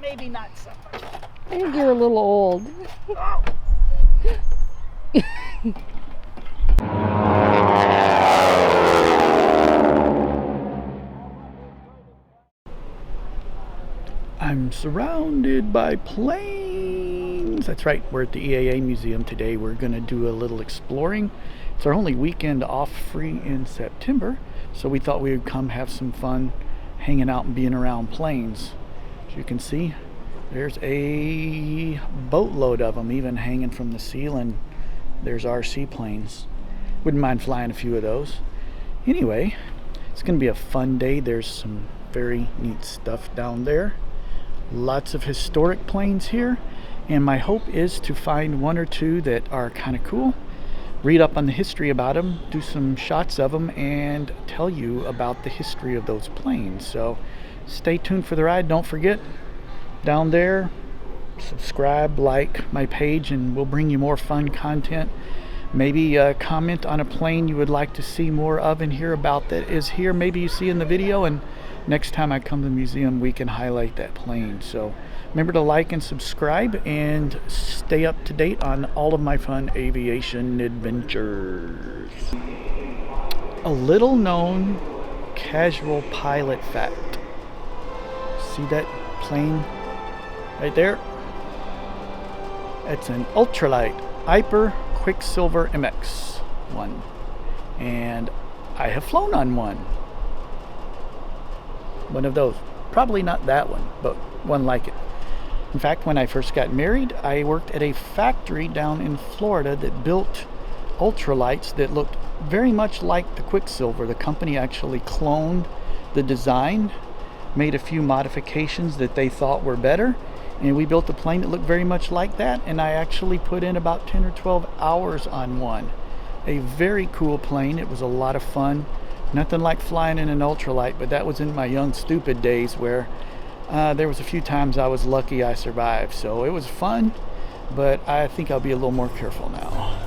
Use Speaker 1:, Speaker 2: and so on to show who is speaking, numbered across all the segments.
Speaker 1: Maybe not so much.
Speaker 2: I think you're a little old.
Speaker 1: Oh. I'm surrounded by planes. That's right, we're at the EAA Museum today. We're going to do a little exploring. It's our only weekend off free in September, so we thought we would come have some fun hanging out and being around planes. As you can see, there's a boatload of them even hanging from the ceiling. There's RC planes. Wouldn't mind flying a few of those. Anyway, it's going to be a fun day. There's some very neat stuff down there. Lots of historic planes here, and my hope is to find one or two that are kind of cool, read up on the history about them, do some shots of them, and tell you about the history of those planes. So stay tuned for the ride. Don't forget, down there, subscribe, like my page, and we'll bring you more fun content. Maybe comment on a plane you would like to see more of and hear about that is here. Maybe you see in the video, and next time I come to the museum we can highlight that plane. So remember to like and subscribe and stay up to date on all of my fun aviation adventures. A little known casual pilot fact. See that plane right there? It's an ultralight Hyper Quicksilver MX one, and I have flown on one of those. Probably not that one, but one like it. In fact, when I first got married, I worked at a factory down in Florida that built ultralights that looked very much like the Quicksilver. The company actually cloned the design, made a few modifications that they thought were better, and we built a plane that looked very much like that, and I actually put in about 10 or 12 hours on one. A very cool plane. It was a lot of fun. Nothing like flying in an ultralight, but that was in my young stupid days where there was a few times I was lucky I survived. So it was fun, but I think I'll be a little more careful now.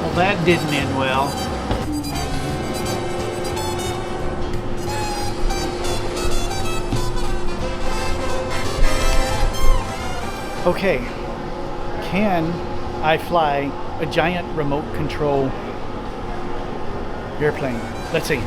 Speaker 1: Well, that didn't end well. Okay, can I fly a giant remote control airplane? Let's see.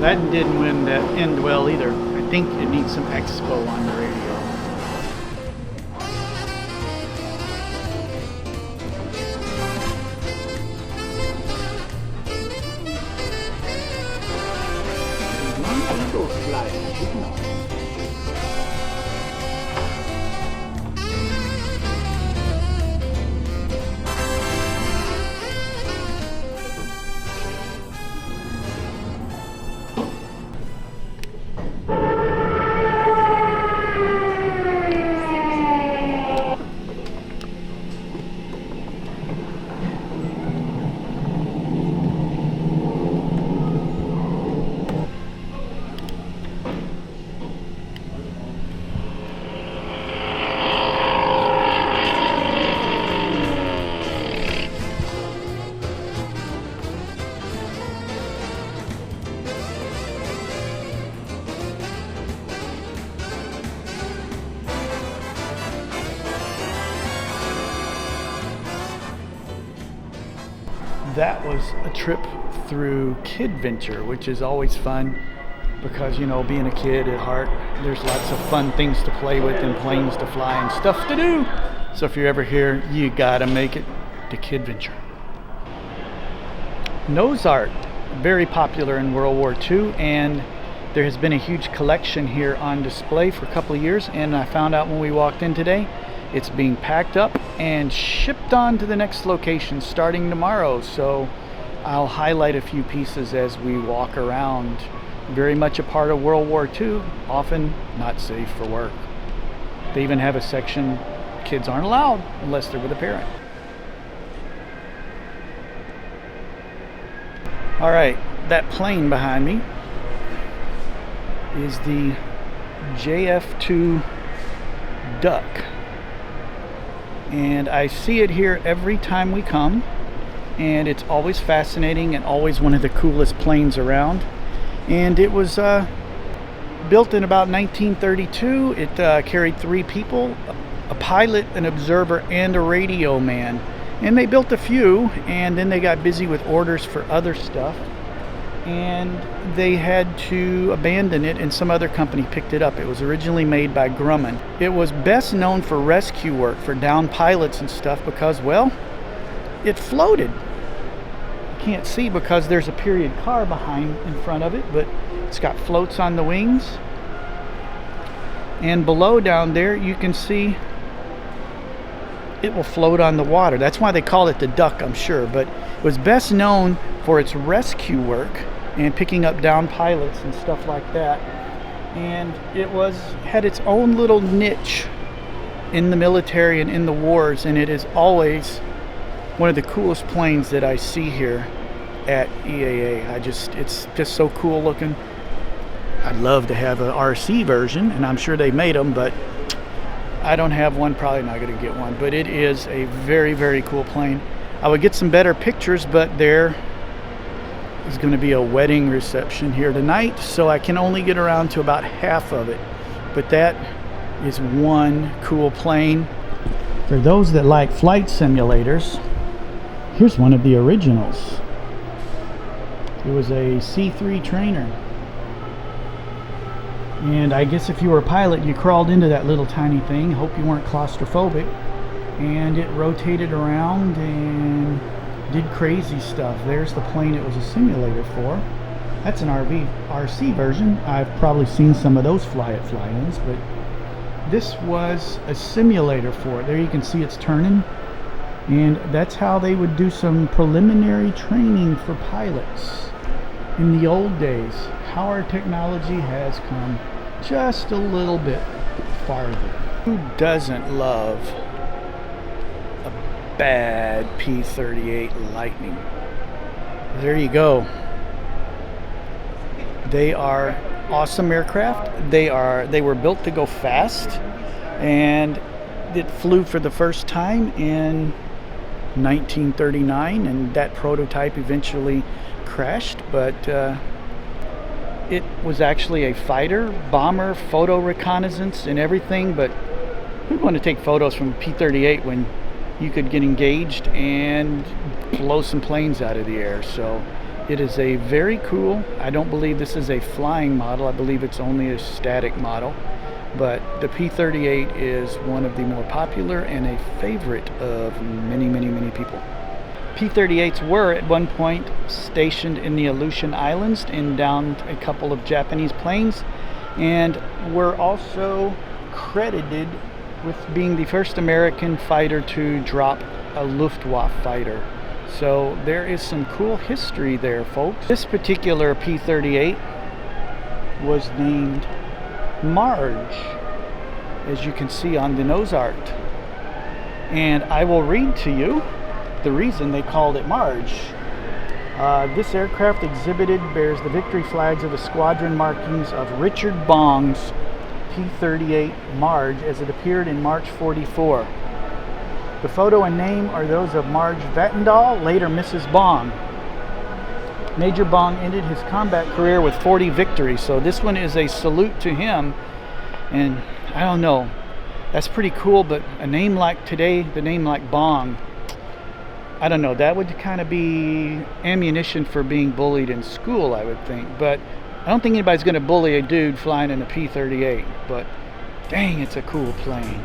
Speaker 1: That didn't end well either. I think it needs some expo on the radio. that was a trip through Kidventure, which is always fun because, you know, being a kid at heart, there's lots of fun things to play with and planes to fly and stuff to do. So if you're ever here, you gotta make it to Kidventure. Nose art, very popular in World War II, and there has been a huge collection here on display for a couple of years, and I found out when we walked in today, it's being packed up and shipped on to the next location starting tomorrow. So I'll highlight a few pieces as we walk around. Very much a part of World War II, often not safe for work. They even have a section kids aren't allowed unless they're with a parent. All right, that plane behind me is the JF-2 Duck. And I see it here every time we come, and it's always fascinating and always one of the coolest planes around. And it was built in about 1932. It carried 3 people, a pilot, an observer, and a radio man. And they built a few, and then they got busy with orders for other stuff, and they had to abandon it, and some other company picked it up. It was originally made by Grumman. It was best known for rescue work, for downed pilots and stuff, because, well, it floated. You can't see because there's a period car behind in front of it, but it's got floats on the wings. And below down there, you can see it will float on the water. That's why they call it the Duck, I'm sure. But it was best known for its rescue work and picking up downed pilots and stuff like that. And it had its own little niche in the military and in the wars, and it is always one of the coolest planes that I see here at EAA. It's just so cool looking. I'd love to have an RC version, and I'm sure they made them, but I don't have one, probably not going to get one. But it is a very, very cool plane. I would get some better pictures, but there is going to be a wedding reception here tonight, so I can only get around to about half of it. But that is one cool plane. For those that like flight simulators, here's one of the originals. It was a C3 trainer. And I guess if you were a pilot, you crawled into that little tiny thing. Hope you weren't claustrophobic. And it rotated around and did crazy stuff. There's the plane it was a simulator for. That's an RC version. I've probably seen some of those fly-ins, but this was a simulator for it. There you can see it's turning. And that's how they would do some preliminary training for pilots in the old days. How our technology has come just a little bit farther. Who doesn't love a bad P-38 Lightning? There you go. They are awesome aircraft. They were built to go fast, and it flew for the first time in 1939, and that prototype eventually crashed, but it was actually a fighter, bomber, photo reconnaissance and everything. But who'd want to take photos from P-38 when you could get engaged and blow some planes out of the air? So it is a very cool, I don't believe this is a flying model, I believe it's only a static model, but the P-38 is one of the more popular and a favorite of many, many, many people. P-38s were at one point stationed in the Aleutian Islands and downed a couple of Japanese planes, and were also credited with being the first American fighter to drop a Luftwaffe fighter. So there is some cool history there, folks. This particular P-38 was named Marge, as you can see on the nose art. And I will read to you the reason they called it Marge. This aircraft bears the victory flags of the squadron markings of Richard Bong's P-38 Marge as it appeared in March 44. The photo and name are those of Marge Vattendahl, later Mrs. Bong. Major Bong ended his combat career with 40 victories, so this one is a salute to him. And I don't know, that's pretty cool, but a name like today, the name like Bong, I don't know, that would kind of be ammunition for being bullied in school, I would think. But I don't think anybody's going to bully a dude flying in a P-38. But dang, it's a cool plane.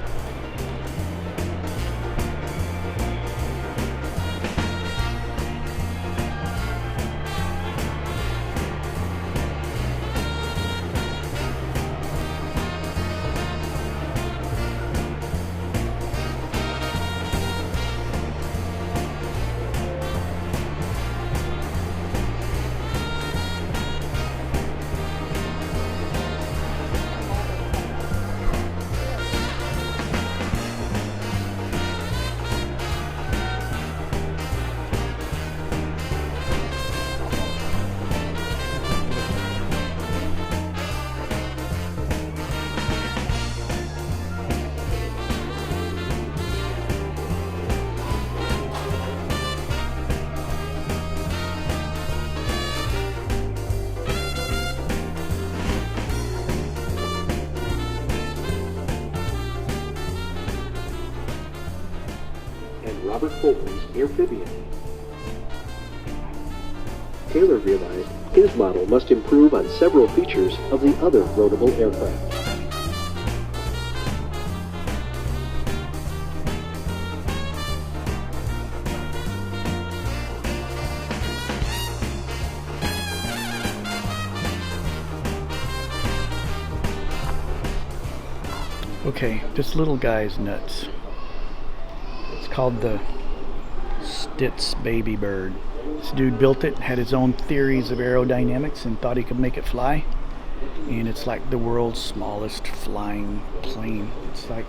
Speaker 3: Robert Fulton's amphibian. Taylor realized his model must improve on several features of the other roadable aircraft.
Speaker 1: Okay, this little guy is nuts. It's called the Stitz Baby Bird. This dude built it, had his own theories of aerodynamics, and thought he could make it fly. And it's like the world's smallest flying plane. It's like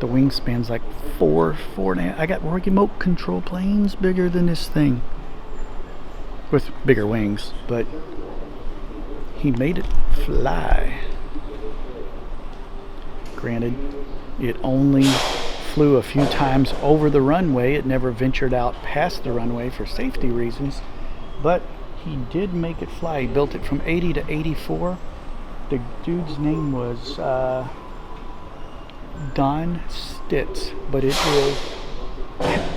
Speaker 1: the wingspan's like four and a half. I got remote control planes bigger than this thing, with bigger wings, but he made it fly. Granted, it only flew a few times over the runway. It never ventured out past the runway for safety reasons, but he did make it fly. He built it from 80 to 84. The dude's name was Don Stitz, but it is,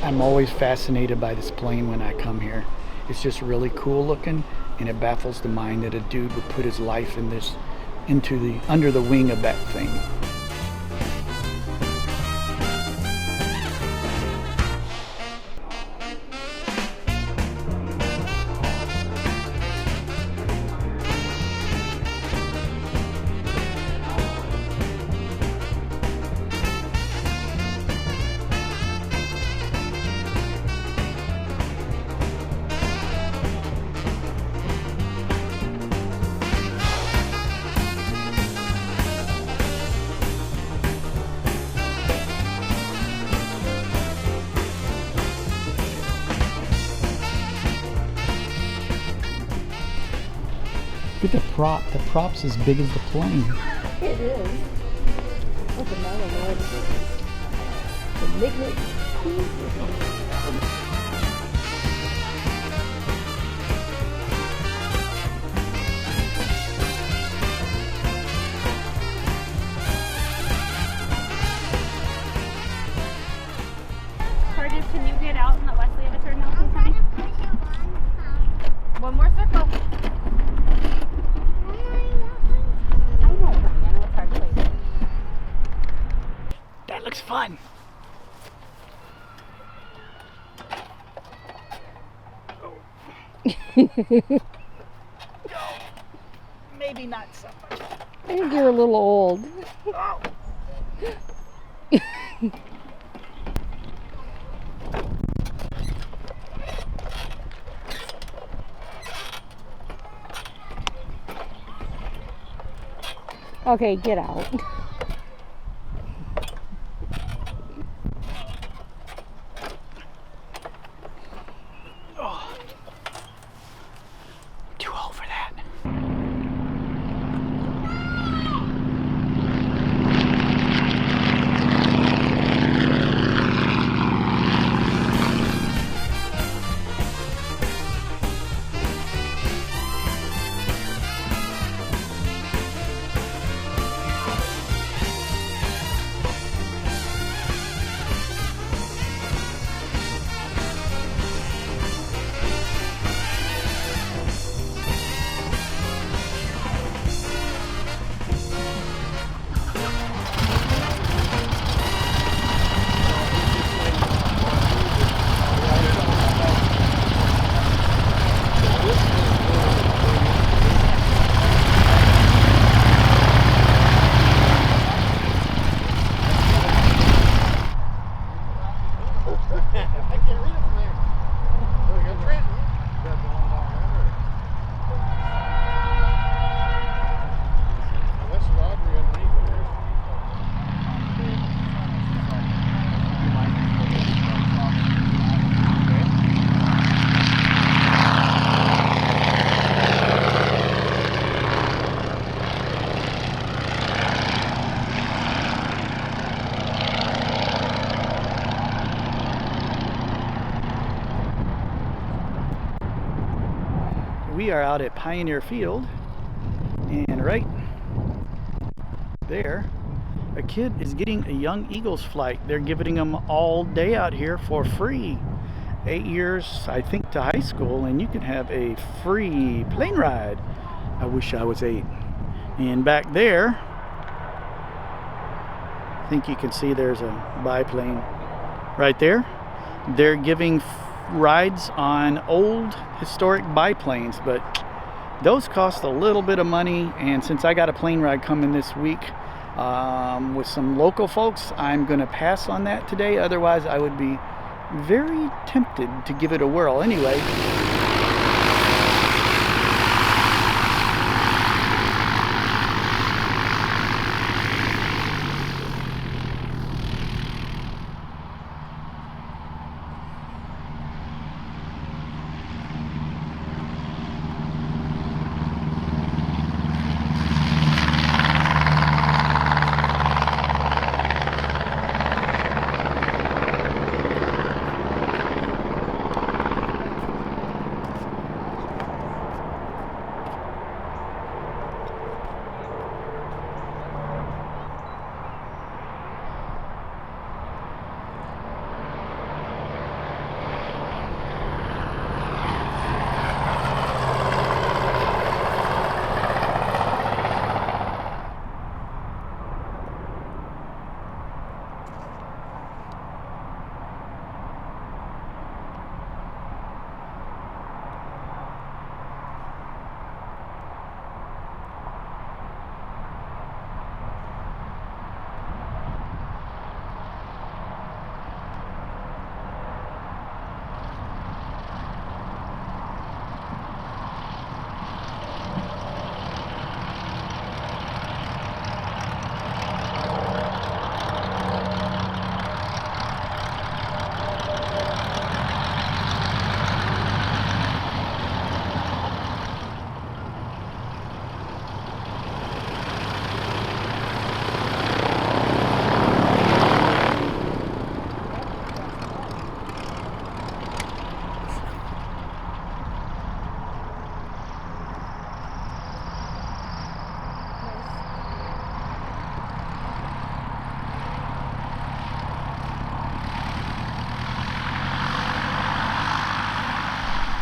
Speaker 1: I'm always fascinated by this plane when I come here. It's just really cool looking, and it baffles the mind that a dude would put his life in this, under the wing of that thing. Look at the prop. The prop's as big as the plane.
Speaker 2: It is. Look at that one. The magnet.
Speaker 4: Curtis, can you get out and let Wesley have a turn now, please, honey? One more circle. I know, honey. I know it's hard to wait.
Speaker 1: That looks fun. Maybe not so much.
Speaker 2: I think you're a little old.
Speaker 1: Oh.
Speaker 2: Okay, get out.
Speaker 1: Oh. Too old for that. We are out at Pioneer Field, and right there, a kid is getting a Young Eagles flight. They're giving them all day out here for free. 8 years, I think, to high school, and you can have a free plane ride. I wish I was 8. And back there, I think you can see there's a biplane right there. They're giving rides on old historic biplanes, but those cost a little bit of money, and since I got a plane ride coming this week with some local folks, I'm gonna pass on that today. Otherwise I would be very tempted to give it a whirl. Anyway,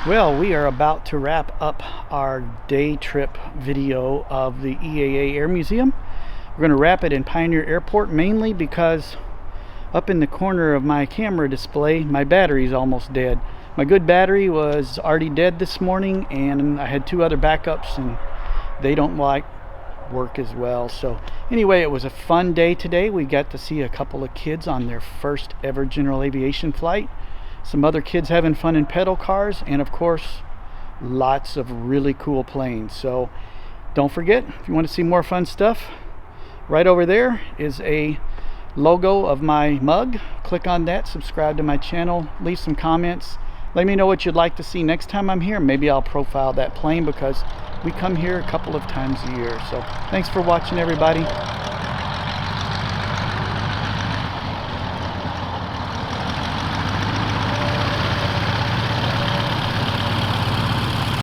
Speaker 1: well, we are about to wrap up our day trip video of the EAA Air Museum. We're going to wrap it in Pioneer Airport, mainly because up in the corner of my camera display, my battery's almost dead. My good battery was already dead this morning, and I had 2 other backups, and they don't like work as well. So anyway, it was a fun day today. We got to see a couple of kids on their first ever general aviation flight. Some other kids having fun in pedal cars, and of course lots of really cool planes. So don't forget, if you want to see more fun stuff, right over there is a logo of my mug. Click on that, subscribe to my channel, leave some comments, let me know what you'd like to see next time I'm here. Maybe I'll profile that plane because we come here a couple of times a year. So thanks for watching, everybody.